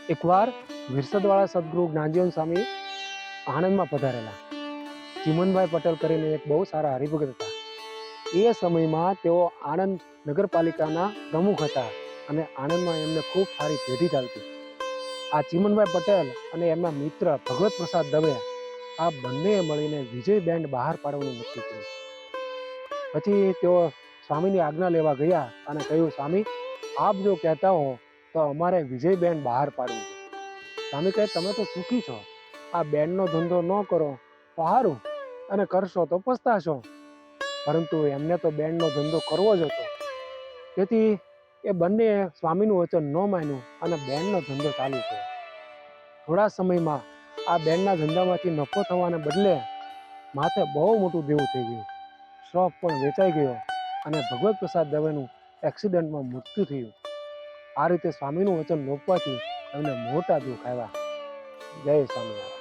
એકવાર વિરસદવાળા સદગુરુ જ્ઞાનજીવન સ્વામી આણંદમાં પધારેલા. ચીમનભાઈ પટેલ કરીને એક બહુ સારા હરિભગત હતા. એ સમયમાં તેઓ આણંદ નગરપાલિકાના પ્રમુખ હતા અને આણંદમાં એમને ખૂબ સારી પેઢી ચાલતી. આ ચીમનભાઈ પટેલ અને એમના મિત્ર ભગવત પ્રસાદ દવે આ બંને મળીને વિજય બેન્ડ બહાર પાડવાનું નક્કી કર્યું. પછી તેઓ સ્વામીની આજ્ઞા લેવા ગયા અને કહ્યું, સ્વામી આપ જો કહેતા હો તો અમારે વિજય બેન્ડ બહાર પાડવું છે. સ્વામી કહે, તમે તો સુખી છો, આ બેન્ડનો ધંધો ન કરો તો સારું, અને કરશો તો પસ્તાશો. પરંતુ એમને તો બેન્ડનો ધંધો કરવો જ હતો. તેથી એ બંને સ્વામીનું વચન ન માન્યું અને બેન્ડનો ધંધો ચાલુ કર્યો. થોડા સમયમાં આ બેન્ડના ધંધામાંથી નફો થવાને બદલે માથે બહુ મોટું દેવું થઈ ગયું. શ્રોફ પણ વેચાઈ ગયો અને ભગવત પ્રસાદ દવેનું એક્સિડન્ટમાં મૃત્યુ થયું. આ રીતે સ્વામીનું વચન લોપવાથી એમને મોટા દુઃખ આવ્યા. જય સ્વામિનારાયણ.